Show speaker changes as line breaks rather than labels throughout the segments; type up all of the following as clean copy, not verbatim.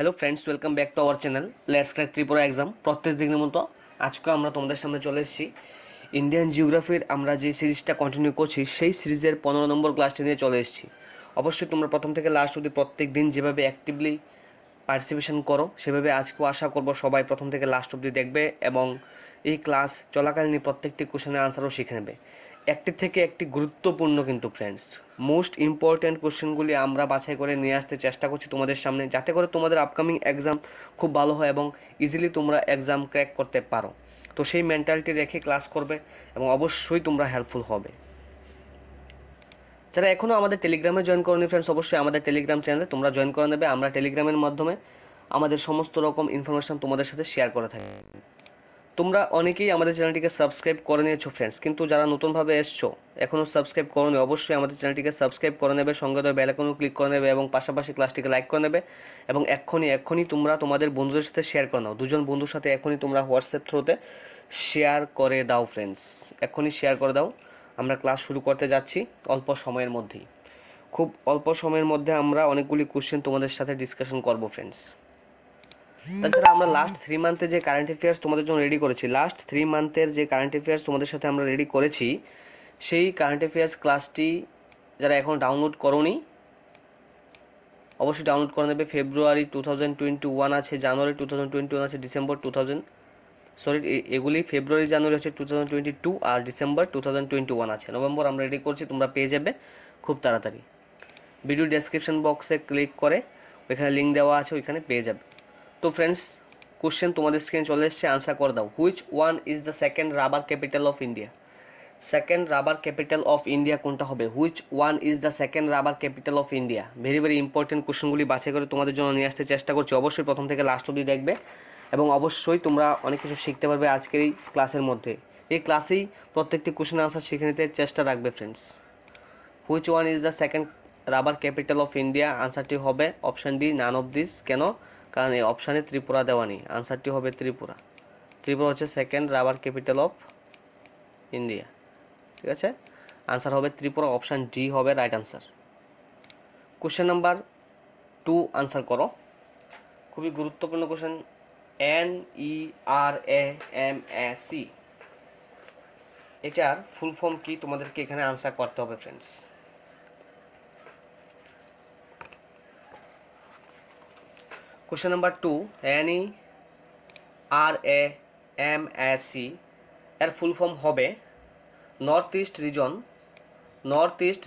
Hello friends, welcome back to our channel let's crack Tripura exam. প্রত্যেক দিনের মতো আজকে আমরা তোমাদের সামনে চলে এসেছি ইন্ডিয়ান জিওগ্রাফির আমরা যে সিরিজটা কন্টিনিউ করছি সেই সিরিজের 15 নম্বর ক্লাসটা নিয়ে চলে এসেছি। অবশ্যই তোমরা প্রথম থেকে লাস্ট অবধি প্রত্যেক দিন যেভাবে অ্যাক্টিভলি পার্টিসিপেশন করো সেভাবে আজকেও আশা করবো সবাই প্রথম থেকে লাস্ট অবধি দেখবে এবং এই ক্লাস চলাকালীন প্রত্যেকটি কোশ্চেনের আনসারও শিখে নেবে। একটি থেকে একটি গুরুত্বপূর্ণ কিন্তু ফ্রেন্ডস মোস্ট ইম্পর্ট্যান্ট কোশ্চেনগুলি আমরা বাছাই করে নিয়ে আসতে চেষ্টা করছি তোমাদের সামনে, যাতে করে তোমাদের আপকামিং এক্সাম খুব ভালো হয় এবং ইজিলি তোমরা এক্সাম ক্র্যাক করতে পারো। তো সেই মেন্টালিটি রেখে ক্লাস করবে এবং অবশ্যই তোমরা হেল্পফুল হবে। যারা এখনও আমাদের টেলিগ্রামে জয়েন করোনি ফ্রেন্ডস, অবশ্যই আমাদের টেলিগ্রাম চ্যানেলে তোমরা জয়েন করে নেবে। আমরা টেলিগ্রামের মাধ্যমে আমাদের সমস্ত রকম ইনফরমেশন তোমাদের সাথে শেয়ার করে থাকি। তোমরা অনেকেই আমাদের চ্যানেলটিকে সাবস্ক্রাইব করে নিয়েছো ফ্রেন্ডস, কিন্তু যারা নতুনভাবে এসছো এখনও সাবস্ক্রাইব করোনি, অবশ্যই আমাদের চ্যানেলটিকে সাবস্ক্রাইব করে নেবে, সঙ্গে তো বেল আইকনও ক্লিক করে নেবে এবং পাশাপাশি ক্লাসটিকে লাইক করে নেবে এবং এক্ষুনি তোমরা তোমাদের বন্ধুদের সাথে শেয়ার করে নাও। দুজন বন্ধুর সাথে এখনই তোমরা হোয়াটসঅ্যাপ থ্রুতে শেয়ার করে দাও ফ্রেন্ডস, এখনই শেয়ার করে দাও। আমরা ক্লাস শুরু করতে যাচ্ছি অল্প সময়ের মধ্যেই। খুব অল্প সময়ের মধ্যে আমরা অনেকগুলি কোশ্চেন তোমাদের সাথে ডিসকাশন করবো ফ্রেন্ডস। তাছাড়া আমরা লাস্ট 3 মান্থে যে কারেন্ট অ্যাফেয়ার্স তোমাদের জন্য রেডি করেছি, লাস্ট 3 মান্থের যে কারেন্ট অ্যাফেয়ার্স তোমাদের সাথে আমরা রেডি করেছি, সেই কারেন্ট অ্যাফেয়ার্স ক্লাসটি যারা এখন ডাউনলোড করোনি অবশ্যই ডাউনলোড করে নেবে। ফেব্রুয়ারি 2021 আছে, জানুয়ারি 2021 আছে, ডিসেম্বর এগুলি ফেব্রুয়ারি জানুয়ারি হচ্ছে 2022 আর ডিসেম্বর 2021 আছে, নভেম্বর আমরা রেডি করছি, তোমরা পেয়ে যাবে খুব তাড়াতাড়ি। ভিডিও ডেসক্রিপশন বক্সে ক্লিক করে ওইখানে লিঙ্ক দেওয়া আছে, ওইখানে পেয়ে যাবে। তো ফ্রেন্ডস, কোশ্চেন তোমাদের স্ক্রিনে চলে এসছে, আনসার করে দাও। Which one is the second rubber capital of India? Second rubber capital of India কোনটা হবে? Which one is the second rubber capital of India? Very very important কোশ্চেনগুলি বাছাই করে তোমাদের জন্য নিয়ে আসতে চেষ্টা করছি। অবশ্যই প্রথম থেকে লাস্ট অবধি দেখবে এবং অবশ্যই তোমরা অনেক কিছু শিখতে পারবে আজকের এই ক্লাসের মধ্যে। এই ক্লাসেই প্রত্যেকটি কোশ্চেন আনসার শিখে নিতে চেষ্টা রাখবে friends. Which one is the second rubber capital of India? আনসারটি হবে option D, none of this. কেন? কারণ এই অপশানে ত্রিপুরা দেওয়া নেই, আনসারটি হবে ত্রিপুরা। ত্রিপুরা হচ্ছে second rubber capital of India, ঠিক আছে? আনসার হবে ত্রিপুরা, অপশান ডি হবে right answer. Question number 2 answer করো, খুবই গুরুত্বপূর্ণ কোশ্চেন। NERAMAC এটার ফুল ফর্ম কি তোমাদেরকে এখানে আনসার করতে হবে ফ্রেন্ডস। কোশ্চেন নাম্বার 2, NERAMAC এর ফুল ফর্ম হবে north east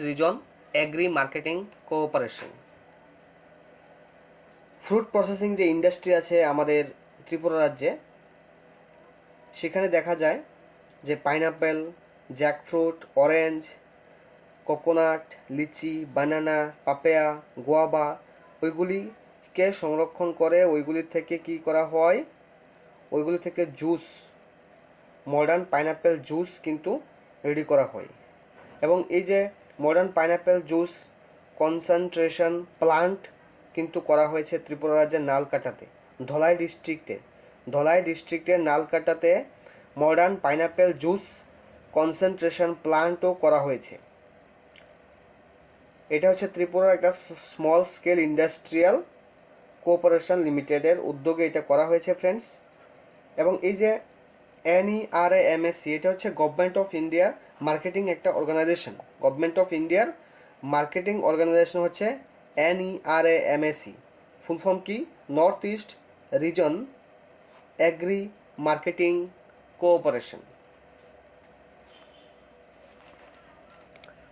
region agri marketing cooperation. Fruit processing যে ইন্ডাস্ট্রি আছে আমাদের ত্রিপুরা রাজ্যে, সেখানে দেখা যায় যে pineapple, jackfruit, orange, coconut, litchi, banana, papaya, guava, ওইগুলিকে সংরক্ষণ করে ওইগুলি থেকে কি করা হয়, ওইগুলি থেকে জুস, মডার্ন পাইনাপেল জুস কিন্তু রেডি করা হয়। এবং এই যে modern pineapple juice concentration plant কিন্তু করা হয়েছে ত্রিপুরা রাজ্যের নালকাটাতে, ধলাই ডিস্ট্রিক্টের নালকাটাতে মডার্ন পাইনাপেল জুস কনসেন্ট্রেশন প্লান্টও করা হয়েছে। এটা হচ্ছে ত্রিপুরার একটা স্মল স্কেল ইন্ডাস্ট্রিয়াল কোঅপারেশন লিমিটেডের উদ্যোগে এটা করা হয়েছে ফ্রেন্ডস। এবং এই যে NERAMAC এটা হচ্ছে গভর্নমেন্ট অফ ইন্ডিয়ার মার্কেটিং একটা অর্গানাইজেশন। গভর্নমেন্ট অফ ইন্ডিয়ার মার্কেটিং অর্গানাইজেশন হচ্ছে NERAMAC। ফুল ফর্ম কি? North east region agri marketing cooperation.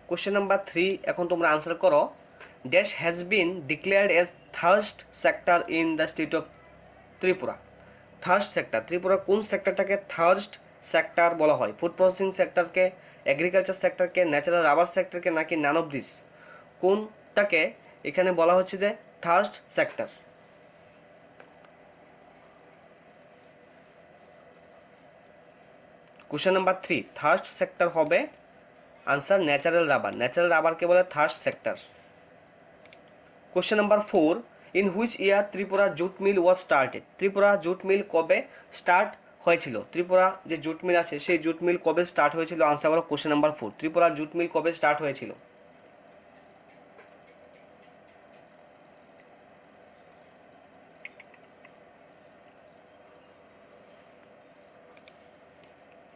Question number 3 এখন তোমরা আনসার করো। Dash has been declared as thirst sector in the state of Tripura. Thirst sector, Tripura কোন সেক্টরটাকে thirst sector বলা হয়? ফুড প্রসেসিং সেক্টরকে, এগ্রিকালচার সেক্টরকে, ন্যাচারাল রাবার সেক্টরকে, নাকি নান অফ দিস? কোনটাকে এখানে বলা হচ্ছে যে thirst sector? Question number 3, thirst sector হবে আনসার ন্যাচারাল রাবার। ন্যাচারাল রাবারকে বলে thirst sector. Question number 4, in which year Tripura jute mill was started? Tripura jute mill কবে স্টার্ট হয়েছিল? ত্রিপুরা যে জুট মিল আছে সেই জুট মিল কবে স্টার্ট হয়েছিল? আনসার করো question number 4, Tripura jute mill কবে স্টার্ট হয়েছিল?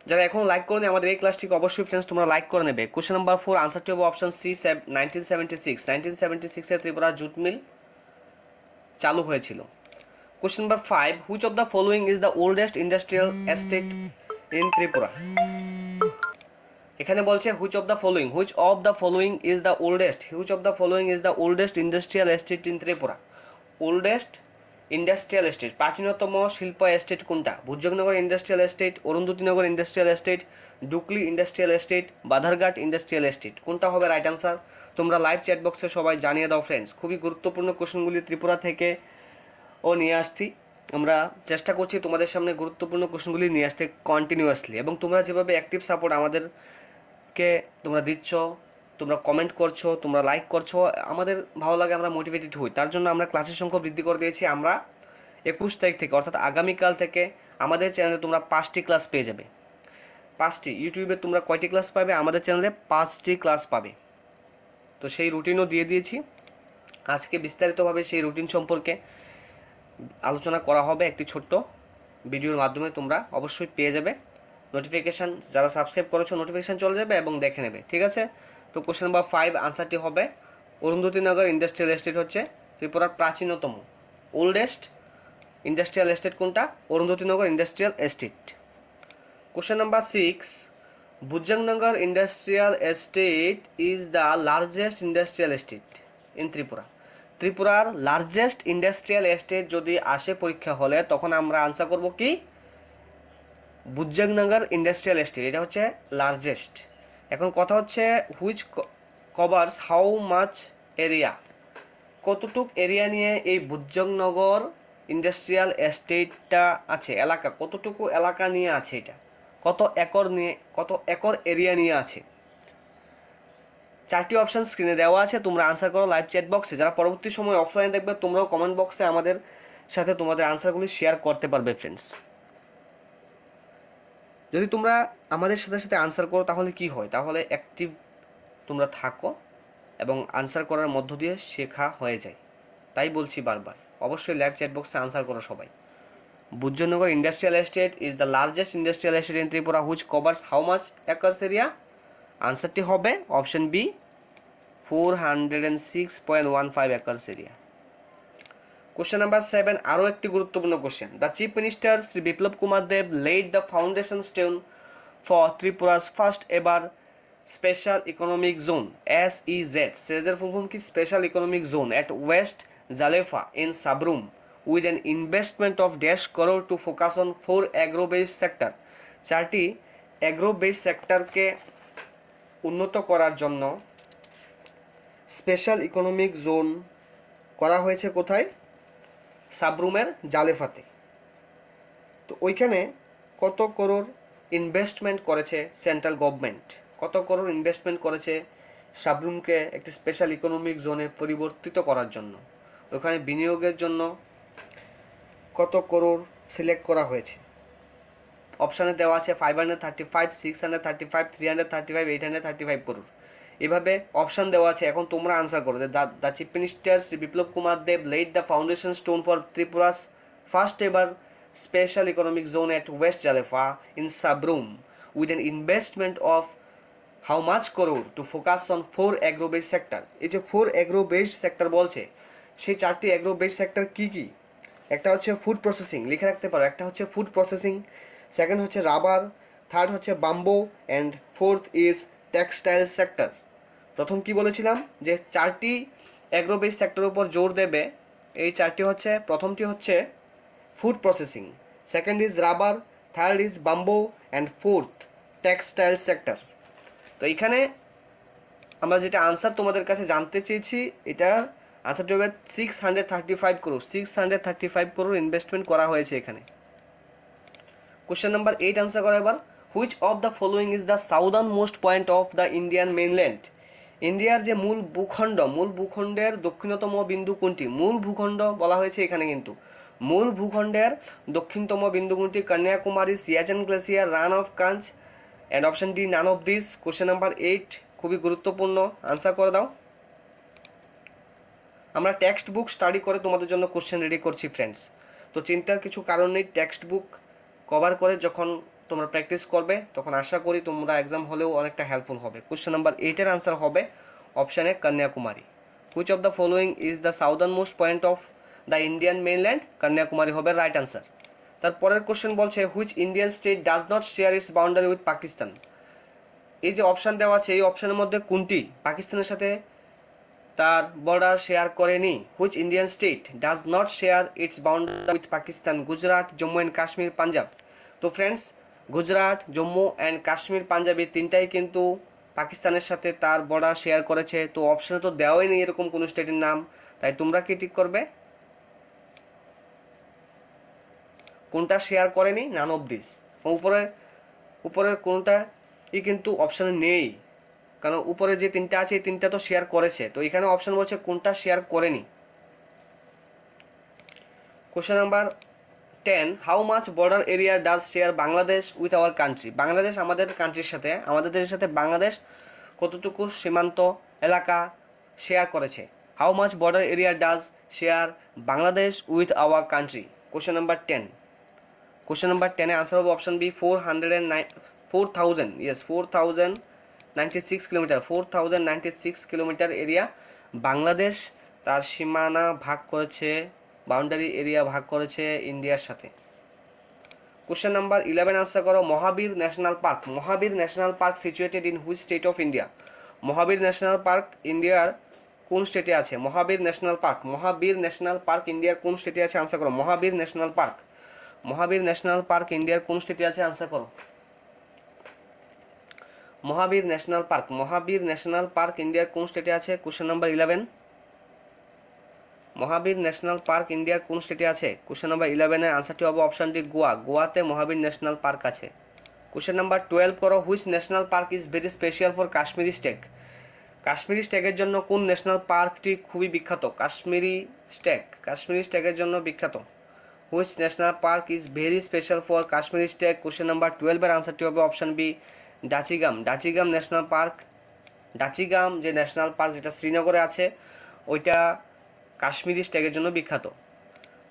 যারা এখন লাইক করেনি আমাদের এই ক্লাসটিকে অবশ্যই ফ্রেন্ডস তোমরা লাইক করে নেবে। কোশ্চেন নাম্বার 4 আনসারটি হবে অপশন সি 1976 এ ত্রিপুরা জুট মিল চালু হয়েছিল। Question number 5 which of the following is the oldest industrial estate in Tripura. এখানে বলছে which of the following is the oldest industrial estate in Tripura. Oldest industrial estate, প্রাচীনতম শিল্প estate কোনটা? Bhujangnagar industrial estate, Arundhatinagar industrial estate, Dukli industrial estate, Badharghat industrial estate, কোনটা হবে right answer? তোমরা live chat বক্সে সবাই জানিয়ে দাও ফ্রেন্ডস। খুবই গুরুত্বপূর্ণ কোশ্চেনগুলি ত্রিপুরা থেকে নিয়ে আসছি। আমরা চেষ্টা করছি তোমাদের সামনে গুরুত্বপূর্ণ কোশ্চেনগুলি নিয়ে আসতে কন্টিনিউয়াসলি, এবং তোমরা যেভাবে অ্যাক্টিভ সাপোর্ট আমাদেরকে তোমরা দিচ্ছ, তোমরা কমেন্ট করছো, তোমরা লাইক করছো, আমাদের ভালো লাগে, আমরা মোটিভেটেড হই। তার জন্য আমরা ক্লাসের সংখ্যা বৃদ্ধি করে দিয়েছি। আমরা 21 তারিখ থেকে অর্থাৎ আগামীকাল থেকে আমাদের চ্যানেলে তোমরা 5টি ক্লাস পেয়ে যাবে। 5টি। ইউটিউবে তোমরা কয়টি ক্লাস পাবে? আমাদের চ্যানেলে 5টি ক্লাস পাবে। তো সেই রুটিনও দিয়ে দিয়েছি। আজকে বিস্তারিতভাবে সেই রুটিন সম্পর্কে আলোচনা করা হবে একটি ছোট্ট ভিডিওর মাধ্যমে। তোমরা অবশ্যই পেয়ে যাবে নোটিফিকেশান। যারা সাবস্ক্রাইব করেছো নোটিফিকেশান চলে যাবে এবং দেখে নেবে, ঠিক আছে? তো কোশ্চেন নাম্বার 5 আনসারটি হবে অরুন্ধতিনগর ইন্ডাস্ট্রিয়াল এস্টেট হচ্ছে ত্রিপুরার প্রাচীনতম ওল্ডেস্ট ইন্ডাস্ট্রিয়াল এস্টেট কোনটা? Arundhatinagar industrial estate. Question number 6 Bhujangnagar industrial estate is the largest industrial estate in Tripura. ত্রিপুরার লার্জেস্ট ইন্ডাস্ট্রিয়াল এস্টেট যদি আসে পরীক্ষা হলে, তখন আমরা আনসার করব কি? ভুজঙ্গনগর ইন্ডাস্ট্রিয়াল এস্টেট, এটা হচ্ছে লার্জেস্ট। এখন কথা হচ্ছে which covers how much area, কতটুক এরিয়া নিয়ে এই ভুজঙ্গনগর ইন্ডাস্ট্রিয়াল এস্টেটটা আছে, এলাকা কতটুকু এলাকা নিয়ে আছে, এটা কত একর এরিয়া নিয়ে আছে। 4টি অপশন স্ক্রিনে দেওয়া আছে, তোমরা আনসার করো লাইভ চ্যাট বক্সে। যারা পরবর্তী সময় অফলাইন দেখবে তোমরাও কমেন্ট বক্সে আমাদের সাথে তোমাদের আনসারগুলি শেয়ার করতে পারবে ফ্রেন্ডস। যদি তোমরা আমাদের সাথে সাথে আনসার করো তাহলে কি হয়? তাহলে অ্যাক্টিভ তোমরা থাকো এবং আনসার করার মধ্য দিয়ে শেখা হয়ে যায়। তাই বলছি বারবার, অবশ্যই লাইভ চ্যাট বক্সে আনসার করো সবাই। Bodhjungnagar industrial estate is the largest industrial estate in Tripura which covers how much acres area. আনসারটি হবে option B 406.15 acres area. Question number 7 আরও একটি গুরুত্বপূর্ণ question. The chief minister Shri Biplab Kumar Deb laid the foundation stone for Tripura's first ever special economic zone SEZ. SEZ full form কি? Special Economic Zone at West Zalefa in Sabrum with an investment of crore to focus on 4 agro-based sector. 4টি agro-based সেক্টরকে উন্নত করার জন্য special economic zone করা হয়েছে কোথায়? সাবরুমের জালেফাতে। তো ওইখানে কত করোড় ইনভেস্টমেন্ট করেছে সেন্ট্রাল গভর্নমেন্ট, কত করোড় ইনভেস্টমেন্ট করেছে সাবরুমকে একটি স্পেশাল ইকোনমিক জোনে পরিবর্তিত করার জন্য, ওখানে বিনিয়োগের জন্য কত করোড় সিলেক্ট করা হয়েছে? অপশানে দেওয়া আছে 535, 635, 335, 835 করোড়, এভাবে অপশান দেওয়া আছে। এখন তোমরা আনসার করো। The chief minister Shri Biplab Kumar Deb laid the foundation stone for Tripura's first ever special economic zone at West Jalefa in Sabrum with an investment of how much crore to focus on 4 agro-based sector. এই যে 4 agro-based sector বলছে, সেই 4টি agro-based sector কি কি? একটা হচ্ছে food processing, লিখে রাখতে পারো। একটা হচ্ছে ফুড প্রসেসিং, সেকেন্ড হচ্ছে রাবার, থার্ড হচ্ছে bamboo, and fourth is textile sector. প্রথম কি বলেছিলাম যে 4টি অ্যাগ্রো-বেসড সেক্টরের উপর জোর দেবে। এই 4টি হচ্ছে, প্রথমটি হচ্ছে food processing, second is rubber, third is bamboo, and fourth textile sector. তো এইখানে আমরা যেটা আনসার তোমাদের কাছে জানতে চেয়েছি, এটা আনসারটি হবে 635 করোড়। 635 করোড় ইনভেস্টমেন্ট করা হয়েছে এখানে। কোশ্চেন নাম্বার 8 আনসার করা এবার। Which of the following is the southern most point of the Indian mainland. ইন্ডিয়ার যে মূল ভূখণ্ডের দক্ষিণতম বিন্দু কোনটি? মূল ভূখণ্ড বলা হয়েছে এখানে, কিন্তু মূল ভূখণ্ডের দক্ষিণতম বিন্দু কোনটি? Kanyakumari, Siachen glacier, Rann of Kutch, and option D none of this. Question number 8 খুবই গুরুত্বপূর্ণ, আনসার করে দাও। আমরা টেক্সট বুক স্টাডি করে তোমাদের জন্য কোশ্চেন রেডি করছি ফ্রেন্ডস। তো চিন্তার কিছু কারণ নেই, টেক্সট বুক কভার করে যখন তোমরা প্র্যাকটিস করবে, তখন আশা করি তোমরা এক্সাম হলেও অনেকটা হেল্পফুল হবে। কোশ্চেন নাম্বার 8-এর আনসার হবে অপশানে Kanyakumari. Which of the following is the southern most point of the Indian mainland? Kanyakumari হবে রাইট আনসার। তারপরের কোশ্চেন বলছে which Indian state does not share it's boundary with Pakistan? এই যে অপশান দেওয়া আছে এই অপশানের মধ্যে কোনটি পাকিস্তানের সাথে তার বর্ডার শেয়ার করেনি? Which Indian state does not share it's boundary with Pakistan? Gujarat, Jammu and Kashmir, Punjab. তো ফ্রেন্ডস, গুজরাট, জম্মু অ্যান্ড কাশ্মীর, পাঞ্জাব এই তিনটাই কিন্তু পাকিস্তানের সাথে তার বর্ডার শেয়ার করেছে। তো অপশানে তো দেওয়াই নেই এরকম কোনো স্টেটের নাম, তাই তোমরা কি ঠিক করবে? কোনটা শেয়ার করেনি? নান অফ দিস। উপরের কোনটা কিন্তু অপশানে নেই, কারণ উপরে যে তিনটা আছে এই তিনটা তো শেয়ার করেছে। তো এখানে অপশন বলছে কোনটা শেয়ার করেনি। Question number 10, how much border area does share Bangladesh with our country? Bangladesh আমাদের কান্ট্রির সাথে, আমাদের দেশের সাথে বাংলাদেশ কতটুকু সীমান্ত এলাকা শেয়ার করেছে? How much border area does share Bangladesh with our country? Question number 10। Question number 10-এ আনসার হবে option B 4,096 kilometre. 4,096 kilometre area Bangladesh তার সীমানা ভাগ করেছে, বাউন্ডারি এরিয়া ভাগ করেছে ইন্ডিয়ার সাথে। কোশ্চেন নাম্বার 11 আনসার করো Mahavir national park. Mahavir national park situated in which state of India? Mahavir national park ইন্ডিয়ার কোন স্টেটে আছে? Mahavir national park, Mahavir national park ইন্ডিয়ার কোন স্টেটে আছে? আনসার করো Mahavir national park. Mahavir national park ইন্ডিয়ার কোন স্টেটে আছে? আনসার করো Mahavir national park. Mahavir national park ইন্ডিয়ার কোন স্টেটে আছে? Question number 11। Mahavir national park ইন্ডিয়ার কোন স্টেটে আছে? কোশ্চেন নাম্বার 11-এর আনসারটি হবে অপশন ডি গোয়া। গোয়াতে মহাবীর ন্যাশনাল পার্ক আছে। কোশ্চেন নাম্বার 12 করো which national park is very special for Kashmiri stag? Kashmiri স্টেকের জন্য কোন ন্যাশনাল পার্কটি খুবই বিখ্যাত? কাশ্মীরি স্টেকের জন্য বিখ্যাত। Which national park is very special for Kashmiri stag? Question number 12-এর আনসারটি হবে option B Dachigam. Dachigam national park, Dachigam যে ন্যাশনাল পার্ক যেটা শ্রীনগরে আছে ওইটা কাশ্মীরি স্টেকের জন্য বিখ্যাত।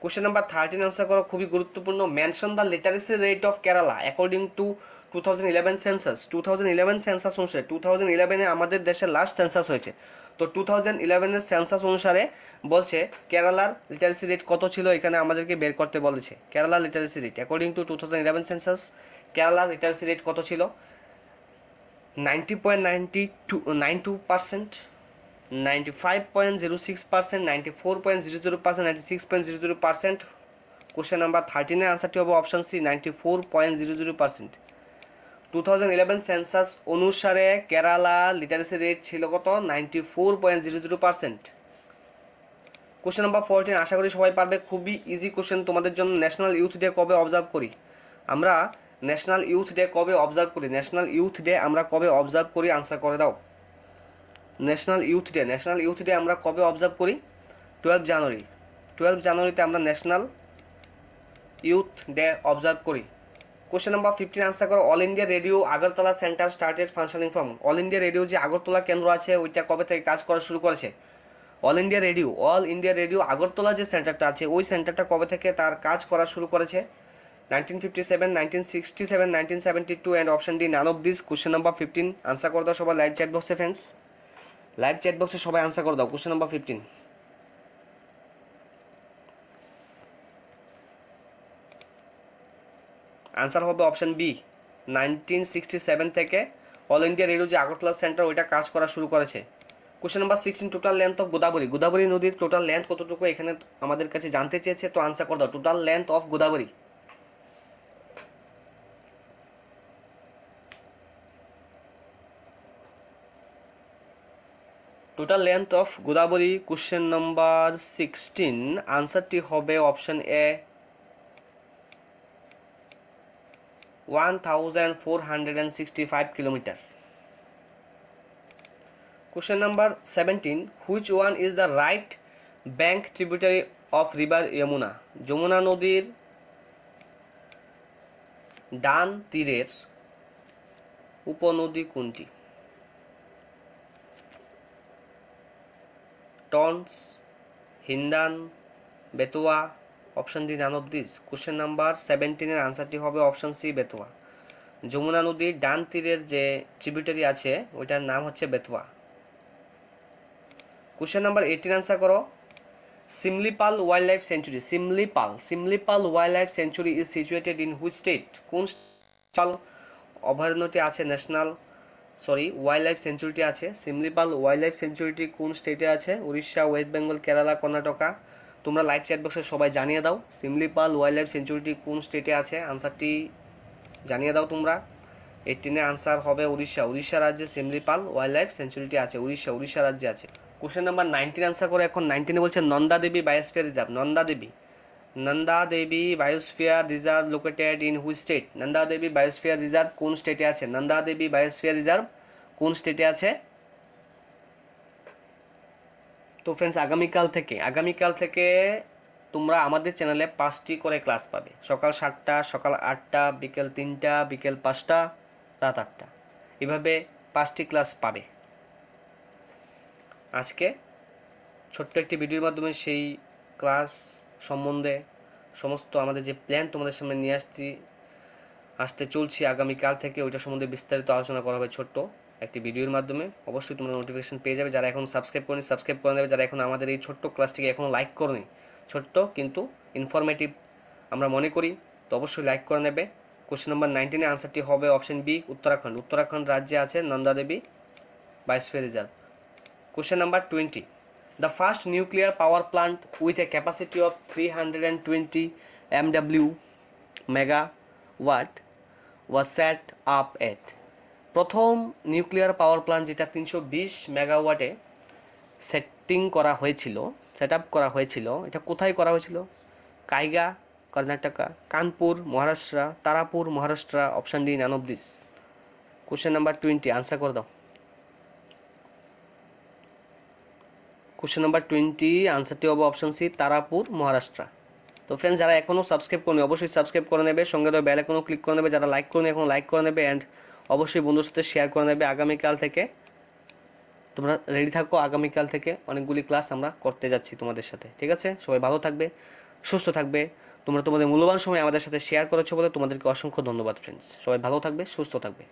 কোশ্চেন নাম্বার 13 আনসার করো খুবই গুরুত্বপূর্ণ, mention the literacy rate of Kerala according to 2011 census. 2011 census অনুসারে 2011-এ আমাদের দেশের লাস্ট সেন্সাস হয়েছে, তো 2011-এর সেন্সাস অনুসারে বলছে কেরালার লিটারেসি রেট কত ছিল, এখানে আমাদেরকে বের করতে বলেছে। Kerala literacy rate according to 2011 census কেরালার লিটারেসি রেট কত ছিল? 90.92%, 95.06%, 94.00%, 96.00%। কোশ্চেন নাম্বার 13-এর আনসারটি হবে অপশন সি 94.00%। 2011 সেন্সাস অনুসারে কেরালা লিটারেসি রেট ছিল কত? 94.00%। কোশ্চেন নাম্বার 14 আশা করি সবাই পারবে, খুবই ইজি কোশ্চেন তোমাদের জন্য। ন্যাশনাল ইউথ ডে কবে অবজার্ভ করি আমরা? ন্যাশনাল ইউথ ডে কবে অবজার্ভ করি? ন্যাশনাল ইউথ ডে আমরা কবে অবজার্ভ করি? আনসার করে দাও। ন্যাশনাল ইউথ ডে আমরা কবে অবজার্ভ করি? 12 জানুয়ারি। 12 জানুয়ারিতে আমরা ন্যাশনাল ইউথ ডে অবজার্ভ করি। কোশ্চেন নাম্বার 15 আনসার করো all India radio Agartala centre started functioning from. All India radio যে আগরতলা কেন্দ্র আছে ওইটা কবে থেকে কাজ করা শুরু করেছে? অল ইন্ডিয়া রেডিও আগরতলা যে সেন্টারটা আছে ওই সেন্টারটা কবে থেকে তার কাজ করা শুরু করেছে? 1957, 1967, 1972 and option D none of this. Question number 15 answer করে দাও সবাই লাইভ চ্যাট বক্সে। ফ্রেন্ডস লাইভ চ্যাট বক্সে সবাই আনসার করে দাও কোশ্চেন নাম্বার 15। আনসার হবে অপশন বি 1967 থেকে অল ইন্ডিয়া রেডিও যে আগরতলা সেন্টার ওইটা কাজ করা শুরু করেছে। Question number 16 total length of Godavari. Godavari নদীর টোটাল লেন্থ কতটুকু এখানে আমাদের কাছে জানতে চেয়েছে, তো আনসার করে দাও total length of Godavari. Total length of Godavari question number 16 আনসারটি হবে option A 1465 kilometre. Question number 17 which one is the right bank tributary of river Yamuna. Yamuna নদীর ডান তীরের উপনদী কোনটি? Tons, Hindan, Betwa, option D none of this. Question number 17-এর আনসারটি হবে অপশন সি বেতোয়া। যমুনা নদীর ডান তীরের যে ট্রিবিউটারি আছে ওইটার নাম হচ্ছে বেতওয়া। কোশ্চেন নাম্বার 18 আনসার করো। Similipal wild life century, Similipal wild life century is situated in which state? কোন অভয়ারণ্যটি আছে ওয়াইল্ড লাইফ সেঞ্চুরিটি আছে, সিমলিপাল ওয়াইল্ড লাইফ সেঞ্চুরিটি কোন স্টেটে আছে? উড়িষ্যা, ওয়েস্ট বেঙ্গল, কেরালা, কর্ণাটকা। তোমরা লাইভ চ্যাট বক্সে সবাই জানিয়ে দাও সিমলিপাল ওয়াইল্ড লাইফ সেঞ্চুরিটি কোন স্টেটে আছে, আনসারটি জানিয়ে দাও তোমরা। 18 আনসার হবে উড়িষ্যা রাজ্যে সিমলিপাল ওয়াইল্ড লাইফ সেঞ্চুরিটি আছে, উড়িষ্যা রাজ্যে আছে। কোশ্চেন নাম্বার 19 আনসার করে। এখন 19 বলছে Nanda Devi biosphere reserve, Nanda Devi biosphere reserve located in which state? Nanda Devi biosphere reserve কোন স্টেটে আছে? নন্দা দেবী বায়োস্ফিয়ার রিজার্ভ কোন স্টেটে আছে? তো ফ্রেন্ডস আগামীকাল থেকে তোমরা আমাদের চ্যানেলে 5টি করে ক্লাস পাবে, সকাল 7টা, সকাল 8টা, বিকেল 3টা, বিকেল 5টা, রাত 8টা, এভাবে 5টি ক্লাস পাবে। আজকে ছোট্ট একটি ভিডিওর মাধ্যমে সেই ক্লাস সম্বন্ধে সমস্ত আমাদের যে প্ল্যান তোমাদের সামনে নিয়ে আসতে চলছি আগামীকাল থেকে, ওইটা সম্বন্ধে বিস্তারিত আলোচনা করা হবে ছোট্ট একটি ভিডিওর মাধ্যমে। অবশ্যই তোমরা নোটিফিকেশন পেয়ে যাবে। যারা এখন সাবস্ক্রাইব করে নেবে, যারা এখন আমাদের এই ছোট্ট ক্লাসটিকে এখনও লাইক করনি, ছোট্ট কিন্তু ইনফরমেটিভ আমরা মনে করি, তো অবশ্যই লাইক করে নেবে। কোশ্চেন নাম্বার 19 আনসারটি হবে অপশন বি, উত্তরাখণ্ড রাজ্যে আছে Nanda Devi biosphere reserve. Question number 20, the first nuclear power plant with a capacity of 320 MW megawatt was set up at? প্রথম নিউক্লিয়ার পাওয়ার প্ল্যান্ট যেটা 320 মেগাওয়াটে সেট আপ করা হয়েছিল, এটা কোথায় করা হয়েছিল? Kaiga Karnataka, Kanpur Maharashtra, Tarapur Maharashtra. Option D none of this. Question number 20 answer করে দাও। কোশ্চেন নাম্বার 20 আনসারটি হবে অপশন সি, তারাপুর মহারাষ্ট্র। তো ফ্রেন্ডস, যারা এখনও সাবস্ক্রাইব করনি অবশ্যই সাবস্ক্রাইব করে নেবে, সঙ্গে তো বেল আইকনও ক্লিক করে নেবে। যারা লাইক করনি এখন লাইক করে নেবে, অ্যান্ড অবশ্যই বন্ধুর সাথে শেয়ার করে নেবে। আগামীকাল থেকে তোমরা রেডি থাকো, আগামীকাল থেকে অনেকগুলি ক্লাস আমরা করতে যাচ্ছি তোমাদের সাথে, ঠিক আছে? সবাই ভালো থাকবে, সুস্থ থাকবে। তোমরা তোমাদের মূল্যবান সময় আমাদের সাথে শেয়ার করেছো বলে তোমাদেরকে অসংখ্য ধন্যবাদ ফ্রেন্ডস। সবাই ভালো থাকবে, সুস্থ থাকবে।